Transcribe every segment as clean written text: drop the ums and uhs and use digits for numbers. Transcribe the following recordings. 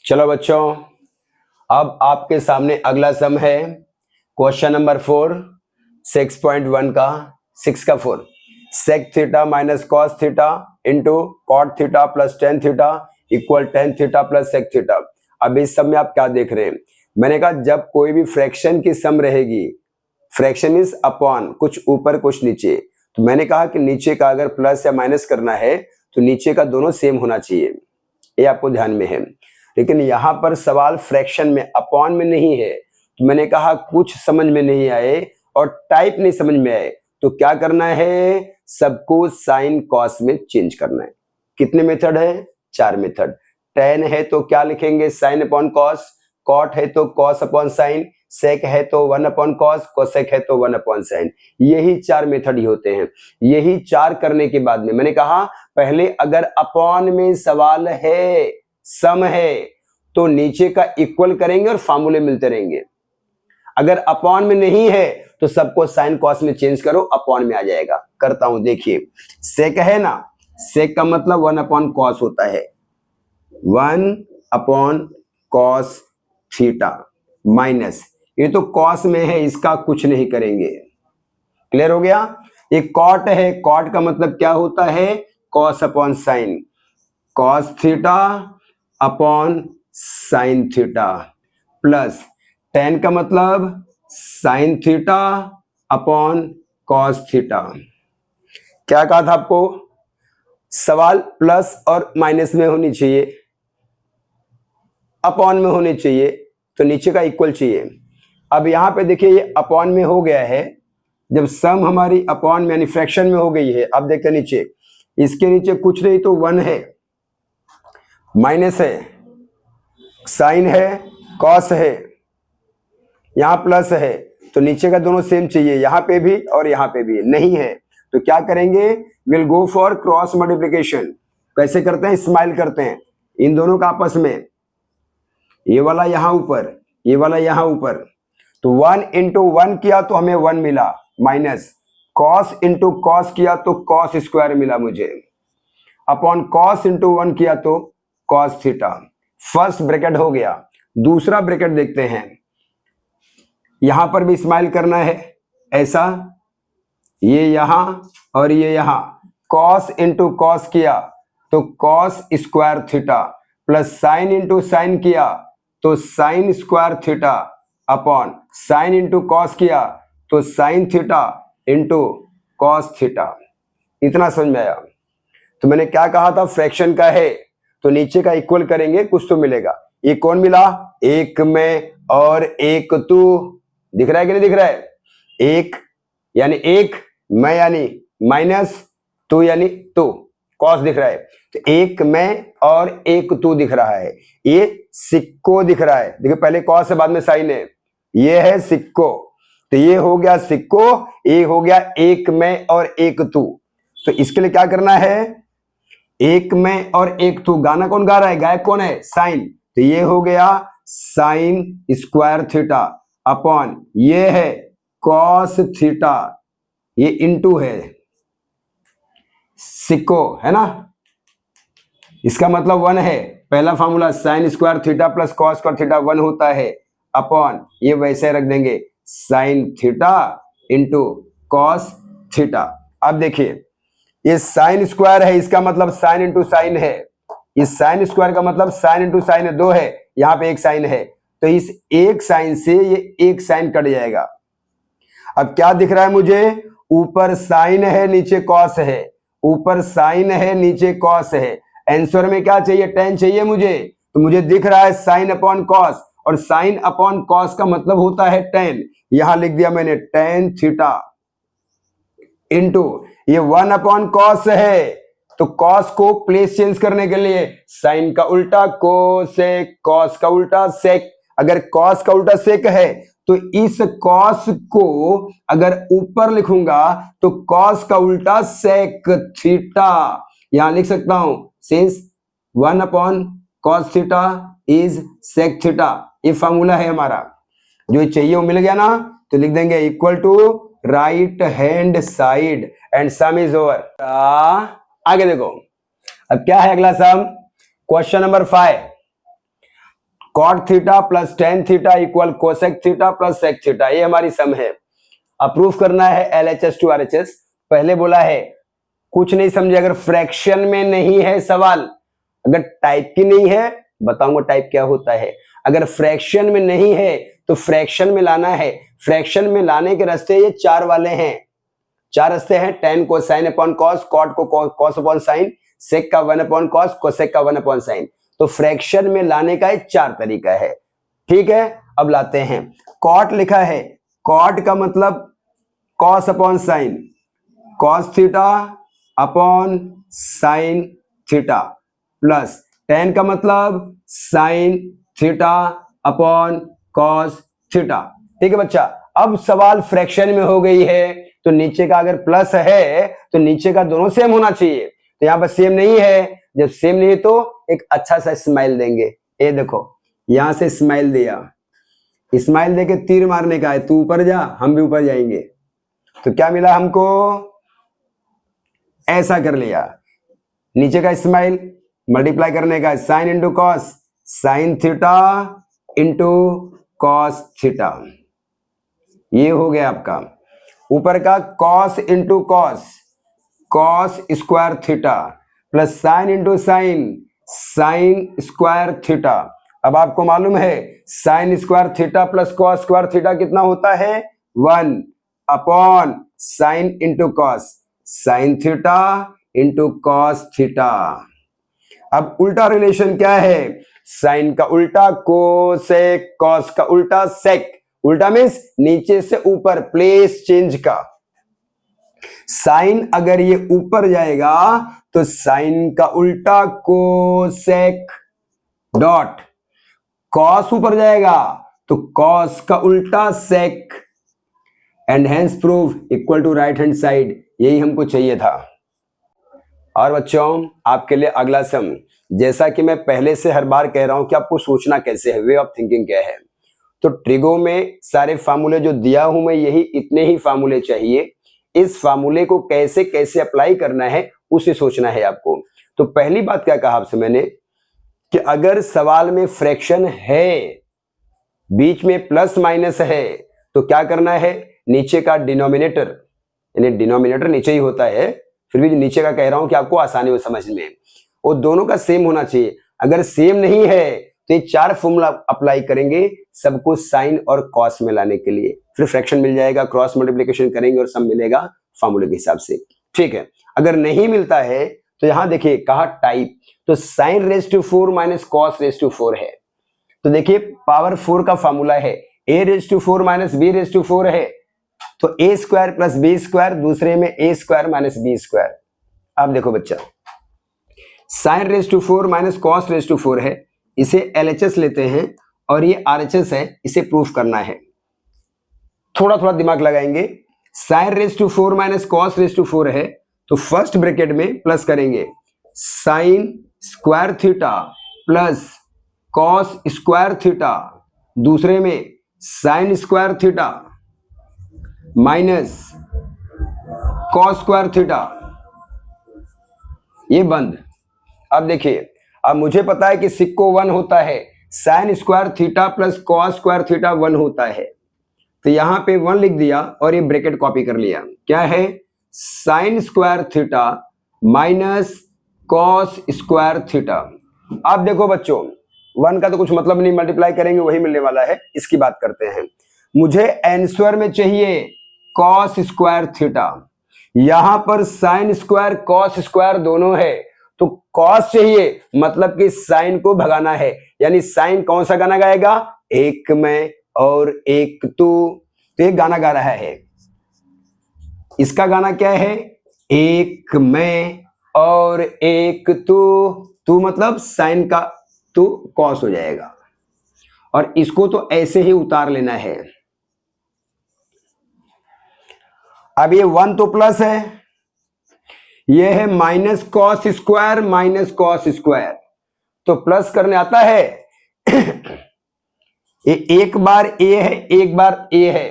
चलो बच्चों, अब आपके सामने अगला सम है क्वेश्चन नंबर 4 6.1 का 6 का 4 sec theta minus cos theta into cot theta plus tan theta equal tan theta plus sec theta. अब इस सम में आप क्या देख रहे हैं? मैंने कहा जब कोई भी फ्रैक्शन की सम रहेगी, फ्रैक्शन इज अपॉन कुछ ऊपर कुछ नीचे, तो मैंने कहा कि नीचे का अगर प्लस या माइनस करना है तो नीचे का दोनों सेम होना चाहिए, ये आपको ध्यान में है। लेकिन यहाँ पर सवाल फ्रैक्शन में अपॉन में नहीं है, तो मैंने कहा कुछ समझ में नहीं आए और टाइप नहीं समझ में आए तो क्या करना है, सबको साइन कॉस में चेंज करना है। कितने मेथड है? 4 मेथड। टेन है तो क्या लिखेंगे? Sine upon cos. कॉट है तो कॉस अपॉन साइन। सेक है तो 1 अपॉन कॉस। कोसेक है तो 1 अपॉन साइन। यही 4 मेथड ही होते हैं। यही 4 करने के बाद में मैंने कहा पहले अगर अपॉन में सवाल है, सम है, तो नीचे का इक्वल करेंगे और फार्मूले मिलते रहेंगे। अगर अपॉन में नहीं है तो सबको साइन कॉस में चेंज करो, अपॉन में आ जाएगा। करता हूं, देखिए सेक है ना, सेक का मतलब 1 अपॉन कॉस होता है, 1 अपॉन कॉस थीटा माइनस, ये तो कॉस में है इसका कुछ नहीं करेंगे। क्लियर हो गया? ये कॉट है, कॉट का मतलब क्या होता है? Cos upon sine, cos theta upon sine theta plus ten का मतलब sine theta upon cos theta. क्या कहा था आपको? सवाल प्लस और माइनस में होनी चाहिए, अपॉन में होनी चाहिए, तो नीचे का इक्वल चाहिए। अब यहां पे देखिए ये अपॉन में हो गया है, जब सम हमारी अपॉन में यानी फ्रैक्शन में हो गई है। अब देखते नीचे, इसके नीचे कुछ नहीं तो 1 है, माइनस है, साइन है, कॉस है, यहां प्लस है, तो नीचे का दोनों सेम चाहिए, यहां पे भी और यहां पे भी नहीं है। तो क्या करेंगे? Will go for cross multiplication. कैसे करते हैं? स्माइल करते हैं इन दोनों का आपस में, ये वाला यहां ऊपर, ये वाला यहां ऊपर, तो 1 इंटू 1 किया तो हमें 1 मिला, माइनस कॉस इंटू कॉस किया तो कॉस स्क्वायर मिला मुझे, अपॉन कॉस इंटू 1 किया तो कॉस थीटा। फर्स्ट ब्रैकेट हो गया। दूसरा ब्रैकेट देखते हैं, यहां पर भी स्माइल करना है ऐसा, ये यहां और ये यहां, कॉस इंटू कॉस किया तो cos square theta plus sine into sine किया तो sign square theta upon sine into cos किया तो sine theta into cos theta. इतना समझ में आया? तो मैंने क्या कहा था, फ्रैक्शन का है तो नीचे का इक्वल करेंगे, कुछ तो मिलेगा। ये कौन मिला? एक में और एक तू, दिख रहा है कि नहीं दिख रहा है? एक यानी एक, मैं यानी माइनस, तू यानी तू, कॉस दिख रहा है, तो एक में और एक तू दिख रहा है। ये सिक्को दिख रहा है, देखिए पहले कॉस है बाद में साइन है, ये है सिक्को, तो ये हो गया सिक्को, ये हो गया एक में और एक तू। तो इसके लिए क्या करना है? एक में और एक तू, गाना कौन गा रहा है? गायक कौन है? साइन, तो ये हो गया साइन स्क्वायर थीटा अपॉन ये है कॉस थीटा, ये इंटू है सिक्को, है ना, इसका मतलब 1 है। पहला formula sign square theta plus cos square theta 1 होता है, अपॉन ये वैसे रख देंगे sine theta into cos theta. अब देखिए ये साइन स्क्वायर है, इसका मतलब साइन इंटू साइन है, इस साइन स्क्वायर का मतलब साइन इंटू साइन है, 2 है, यहां पे एक साइन है, तो इस एक साइन से ये एक साइन कट जाएगा। अब क्या दिख रहा है मुझे? ऊपर साइन है नीचे कॉस है, ऊपर साइन है नीचे कॉस है। आंसर में क्या चाहिए? टेन चाहिए मुझे, तो मुझे दिख रहा है साइन अपॉन कॉस, और साइन अपॉन कॉस का मतलब होता है टेन। यहां लिख दिया मैंने टेन थीटा इंटू ये 1 अपॉन कॉस है, तो कॉस को प्लेस चेंज करने के लिए साइन का उल्टा कोसेक, कॉस का उल्टा सेक। अगर कॉस का उल्टा सेक है तो इस कॉस को अगर ऊपर लिखूंगा तो कॉस का उल्टा सेक थीटा, यहां लिख सकता हूं since 1 upon cos theta is sec theta. ये फॉर्मूला है हमारा, जो चाहिए वो मिल गया ना, तो लिख देंगे equal to right hand side and sum is over. आगे देखो, अब क्या है अगला sum, question number 5 cot theta plus tan theta equal cosec theta plus sec theta, ये हमारी सम है। अप्रूव करना है LHS टू RHS। पहले बोला है कुछ नहीं समझे, अगर फ्रैक्शन में नहीं है सवाल, अगर टाइप की नहीं है बताऊंगा टाइप क्या होता है। अगर फ्रैक्शन में नहीं है तो फ्रैक्शन में लाना है। फ्रैक्शन में लाने के रास्ते ये चार वाले हैं, चार रास्ते हैं। टेन को साइन अपॉन कॉस, कॉट को कॉस अपॉन साइन, सेक का 1 अपॉन कॉस, कोसेक का 1 अपॉन साइन। तो फ्रैक्शन में लाने का एक चार तरीका है। ठीक है, अब लाते हैं। कॉट लिखा है, कॉट का मतलब cos upon sine, cos theta upon sine theta, plus ten का मतलब sine theta upon cos theta. ठीक है बच्चा, अब सवाल फ्रैक्शन में हो गई है तो नीचे का अगर प्लस है तो नीचे का दोनों सेम होना चाहिए। तो यहां पर सेम नहीं है, जब सेम नहीं है तो एक अच्छा सा स्माइल देंगे। ये देखो यहां से स्माइल दिया, स्माइल देके तीर मारने का है, तू ऊपर जा हम भी ऊपर जाएंगे। तो क्या मिला हमको, ऐसा कर लिया। नीचे का स्माइल मल्टीप्लाई करने का, sine into cos, sine theta into cos theta, ये हो गया आपका। ऊपर का cos into cos, cos square theta, plus sine into sine, sign square theta. अब आपको मालूम है sign square theta plus cos square theta कितना होता है, 1 upon sine into cos, sine theta into cos theta. अब उल्टा रिलेशन क्या है, साइन का उल्टा कोसेक, कॉस का उल्टा सेक। उल्टा मीन्स नीचे से ऊपर, प्लेस चेंज का। साइन अगर ये ऊपर जाएगा तो साइन का उल्टा कोसेक डॉट, कॉस ऊपर जाएगा तो कॉस का उल्टा sec, and hence prove equal to right hand side. यही हमको चाहिए था। और बच्चों आपके लिए अगला सम, जैसा कि मैं पहले से हर बार कह रहा हूं कि आपको सोचना कैसे है, वे ऑफ थिंकिंग क्या है। तो ट्रिगो में सारे फार्मूले जो दिया हूं मैं, यही इतने ही फार्मूले चाहिए। इस फार्मूले को कैसे कैसे अप्लाई करना है उसे सोचना है आपको। तो पहली बात क्या कहा आपसे मैंने कि अगर सवाल में फ्रैक्शन है, बीच में प्लस माइनस है, तो क्या करना है, नीचे का डिनोमिनेटर, यानी डिनोमिनेटर नीचे ही होता है, फिर भी नीचे का कह रहा हूं कि आपको आसानी हो समझने में, वो दोनों का सेम होना चाहिए। अगर सेम नहीं है तो ये चार फॉर्मूला अप्लाई करेंगे सबको साइन और कॉस में लाने के लिए, फिर फ्रैक्शन मिल जाएगा, क्रॉस मल्टीप्लिकेशन करेंगे और सब मिलेगा फॉर्मूले के हिसाब से। ठीक है, अगर नहीं मिलता है तो यहां देखिए कहा टाइप, तो sine raise to 4 minus cos raise to 4 है। तो देखिए पावर 4 का फॉर्मूला है a raise to 4 minus b raise to 4 है, तो a square plus b square, दूसरे में a square minus b square. अब देखो बच्चा, sine raise to 4 minus cos raise to 4 है, इसे LHS लेते हैं और ये RHS है, इसे प्रूफ करना है। थोड़ा थोड़ा दिमाग लगाएंगे। Sine raise to 4 minus cos raise to 4 है, तो फर्स्ट ब्रैकेट में प्लस करेंगे sine square theta plus cos square theta, दूसरे में sine square theta minus cos square theta, ये बंद। अब देखिए, अब मुझे पता है कि सिक्को 1 होता है, sign square theta plus cos square theta 1 होता है, तो यहां पे 1 लिख दिया और ये ब्रैकेट कॉपी कर लिया। क्या है, sign square theta minus cos square theta. अब देखो बच्चों, 1 का तो कुछ मतलब नहीं, मल्टीप्लाई करेंगे वही मिलने वाला है, इसकी बात करते हैं। मुझे आंसर में चाहिए कॉस स्क्वायर थीटा, यहां पर साइन स्क्वायर कॉस स्क्वायर दोनों है, तो कॉस चाहिए, मतलब कि साइन को भगाना है, यानी साइन कौन सा गाना गाएगा, एक मैं और एक तू। तो ये गाना गा रहा है, इसका गाना क्या है, एक मैं और एक तू। तू मतलब साइन का तू कॉस हो जाएगा, और इसको तो ऐसे ही उतार लेना है। अब ये 1 तो प्लस है, ये है minus cos square minus cos square, तो प्लस करने आता है। ये एक बार ए है, एक बार ए है,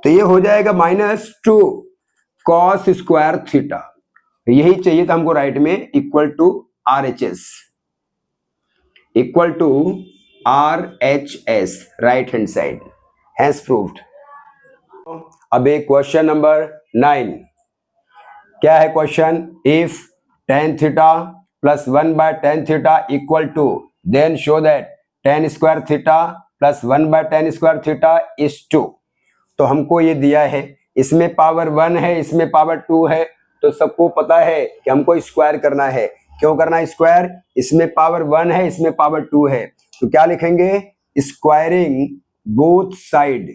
तो ये हो जाएगा -2 कॉस स्क्वायर थीटा। यही चाहिए था हमको राइट में, equal to RHS, equal to RHS, right hand side, has proved. अब एक क्वेश्चन नंबर 9, क्या है question? If tan theta plus 1/tan theta equal to, then show that tan square theta plus 1/tan square theta is 2। तो हमको ये दिया है, इसमें पावर 1 है, इसमें पावर 2 है, तो सबको पता है कि हमको स्क्वायर करना है। क्यों करना है स्क्वायर? इसमें पावर 1 है, इसमें पावर 2 है, तो क्या लिखेंगे? Squaring both side.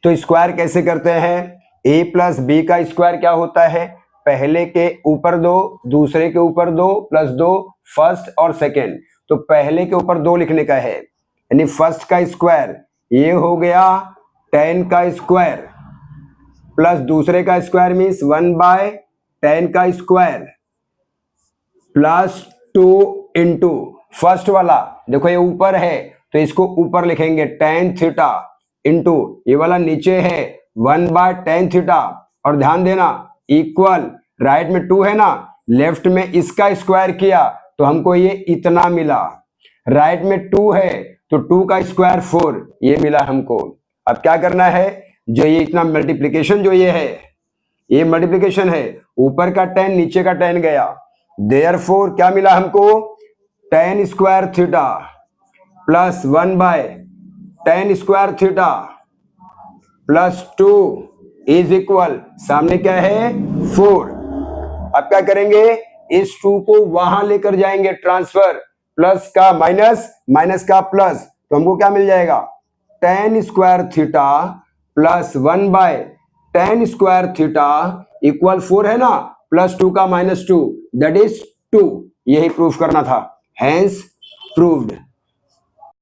तो स्क्वायर कैसे करते हैं? a प्लस बी का स्क्वायर क्या होता है? पहले के ऊपर 2, दूसरे के ऊपर 2 प्लस 2, फर्स्ट और सेकेंड। तो पहले के ऊपर 2 लिखने का है, यानी फर्स्ट का स्क्वायर, ये हो गया 10 का स्क्वायर, प्लस दूसरे का स्क्वायर मीन्स 1/10 का स्क्वायर, प्लस 2 इंटू फर्स्ट वाला, देखो ये ऊपर है तो इसको ऊपर लिखेंगे tan थीटा, इंटू ये वाला नीचे है 1/tan थीटा, और ध्यान देना इक्वल, राइट में 2 है ना, लेफ्ट में इसका स्क्वायर किया तो हमको ये इतना मिला, राइट में 2 है तो 2 का स्क्वायर 4, ये मिला हमको। अब क्या करना है? जो ये इतना मल्टीप्लिकेशन जो ये है, ये मल्टीप्लिकेशन है, ऊपर का 10 नीचे का 10 गया, देयरफॉर क्या मिला हमको? tan square theta plus 1/tan square theta plus 2 is equal, सामने क्या है? 4। अब क्या करेंगे? इस 2 को वहां लेकर जाएंगे ट्रांसफर, प्लस का माइनस, माइनस का प्लस, तो हमको क्या मिल जाएगा? tan square theta plus 1/tan square theta equal 4 है ना, प्लस 2 का -2, दैट इज 2। यही प्रूफ करना था, हैंस प्रूव्ड।